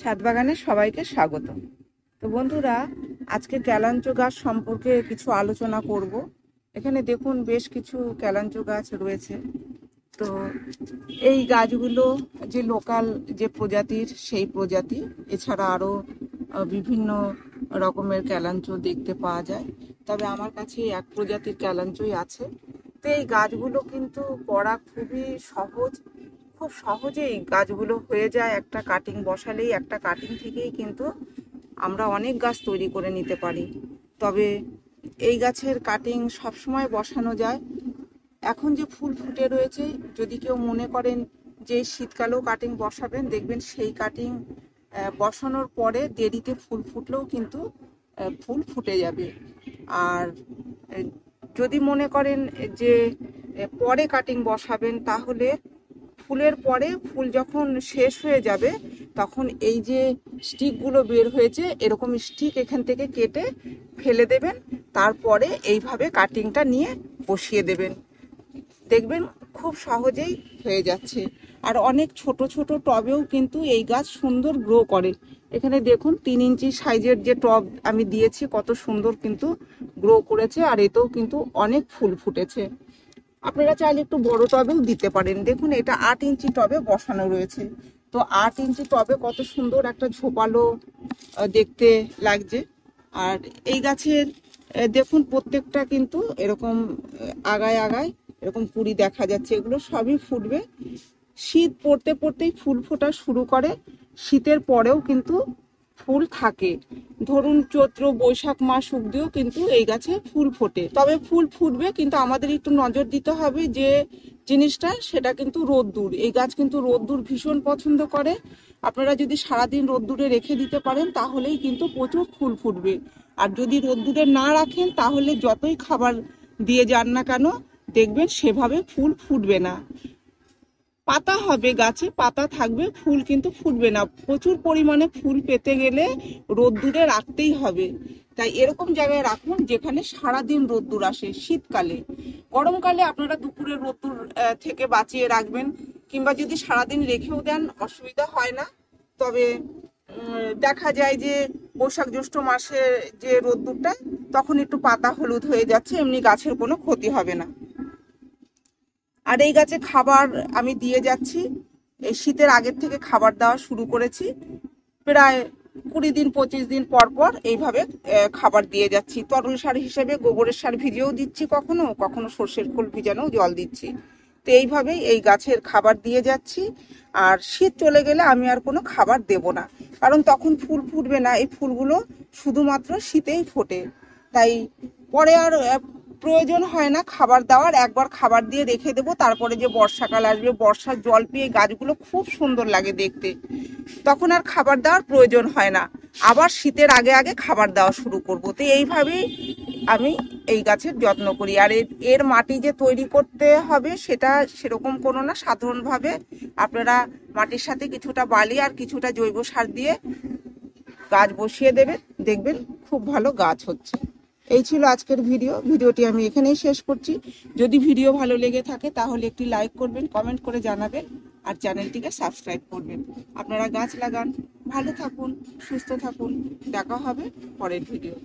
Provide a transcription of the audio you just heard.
ছাদ বাগানে সবাইকে স্বাগত। তো বন্ধুরা, আজকে কালাঞ্চো গাছ সম্পর্কে কিছু আলোচনা করব। এখানে দেখুন বেশ কিছু কালাঞ্চো গাছ রয়েছে। তো এই গাছগুলো যে লোকাল যে প্রজাতির সেই প্রজাতি, এছাড়া আরও বিভিন্ন রকমের কালাঞ্চো দেখতে পাওয়া যায়। তবে আমার কাছে এক প্রজাতির কালাঞ্চোই আছে। তো এই গাছগুলো কিন্তু করা খুবই সহজ, খুব সহজেই গাছগুলো হয়ে যায়। একটা কাটিং বসালেই একটা কাটিং থেকেই কিন্তু আমরা অনেক গাছ তৈরি করে নিতে পারি। তবে এই গাছের কাটিং সবসময় বসানো যায়। এখন যে ফুল ফুটে রয়েছে, যদি কেউ মনে করেন যে শীতকালেও কাটিং বসাবেন, দেখবেন সেই কাটিং বসানোর পরে দেরিতে ফুল ফুটলেও কিন্তু ফুল ফুটে যাবে। আর যদি মনে করেন যে পরে কাটিং বসাবেন, তাহলে ফুলের পরে ফুল যখন শেষ হয়ে যাবে তখন এই যে স্টিকগুলো বের হয়েছে, এরকম স্টিক এখান থেকে কেটে ফেলে দেবেন। তারপরে এইভাবে কাটিংটা নিয়ে বসিয়ে দেবেন, দেখবেন খুব সহজেই হয়ে যাচ্ছে। আর অনেক ছোট ছোট টবেও কিন্তু এই গাছ সুন্দর গ্রো করে। এখানে দেখুন 3 ইঞ্চি সাইজের যে টব আমি দিয়েছি, কত সুন্দর কিন্তু গ্রো করেছে। আর এতেও কিন্তু অনেক ফুল ফুটেছে। আপনারা চাইলে একটু বড় টবেও দিতে পারেন। দেখুন এটা 8 ইঞ্চি টবে বসানো রয়েছে। তো 8 ইঞ্চি টবে কত সুন্দর একটা ঝোপালো দেখতে লাগছে। আর এই গাছের দেখুন প্রত্যেকটা কিন্তু এরকম আগায় আগায় এরকম কুড়ি দেখা যাচ্ছে। এগুলো সবই ফুটবে। শীত পড়তে পড়তেই ফুল ফোটা শুরু করে। শীতের পরেও কিন্তু ফুল থাকে। ধরুন চৈত্র বৈশাখ মাস অব্দিও কিন্তু এই গাছে ফুল ফোটে। তবে ফুল ফুটবে, কিন্তু আমাদের একটু নজর দিতে হবে যে জিনিসটা, সেটা কিন্তু রোদ্দুর। এই গাছ কিন্তু রোদ্দুর ভীষণ পছন্দ করে। আপনারা যদি সারাদিন রোদ্দুরে রেখে দিতে পারেন তাহলেই কিন্তু প্রচুর ফুল ফুটবে। আর যদি রোদ্দুরে না রাখেন তাহলে যতই খাবার দিয়ে যান না কেন, দেখবেন সেভাবে ফুল ফুটবে না। পাতা হবে গাছে, পাতা থাকবে, ফুল কিন্তু ফুটবে না। প্রচুর পরিমাণে ফুল পেতে গেলে রোদ্দুরে রাখতেই হবে। তাই এরকম জায়গায় রাখুন যেখানে সারাদিন রোদ্দুর আসে। শীতকালে, গরমকালে আপনারা দুপুরে রোদ্দুর থেকে বাঁচিয়ে রাখবেন, কিংবা যদি সারাদিন রেখেও দেন অসুবিধা হয় না। তবে দেখা যায় যে বৈশাখ জ্যৈষ্ঠ মাসে যে রোদ্দুরটা, তখন একটু পাতা হলুদ হয়ে যাচ্ছে, এমনি গাছের কোনো ক্ষতি হবে না। আর এই গাছে খাবার আমি দিয়ে যাচ্ছি। এই শীতের আগের থেকে খাবার দেওয়া শুরু করেছি। প্রায় 20 দিন 25 দিন পর পর এইভাবে খাবার দিয়ে যাচ্ছি। তরল সার হিসেবে গোবরের সার ভিজিয়েও দিচ্ছি, কখনো কখনো সর্ষের খোল ভিজানোও জল দিচ্ছি। তো এইভাবেই এই গাছের খাবার দিয়ে যাচ্ছি। আর শীত চলে গেলে আমি আর কোনো খাবার দেব না, কারণ তখন ফুল ফুটবে না। এই ফুলগুলো শুধুমাত্র শীতেই ফোটে। তাই পরে আর প্রয়োজন হয় না খাবার দেওয়ার। একবার খাবার দিয়ে রেখে দেবো, তারপরে যে বর্ষাকাল আসবে, বর্ষার জল পেয়ে গাছগুলো খুব সুন্দর লাগে দেখতে, তখন আর খাবার দেওয়ার প্রয়োজন হয় না। আবার শীতের আগে আগে খাবার দেওয়া শুরু করব। তো এইভাবেই আমি এই গাছের যত্ন করি। আর এর মাটি যে তৈরি করতে হবে সেটা সেরকম কোনো না, সাধারণভাবে আপনারা মাটির সাথে কিছুটা বালি আর কিছুটা জৈব সার দিয়ে গাছ বসিয়ে দেবেন, দেখবেন খুব ভালো গাছ হচ্ছে। এই ছিল আজকের ভিডিওটি আমি এখানেই শেষ করছি। যদি ভিডিও ভালো লেগে থাকে তাহলে একটি লাইক করবেন, কমেন্ট করে জানাবেন, আর চ্যানেলটিকে সাবস্ক্রাইব করবেন। আপনারা গাছ লাগান, ভালো থাকুন, সুস্থ থাকুন। দেখা হবে পরের ভিডিও।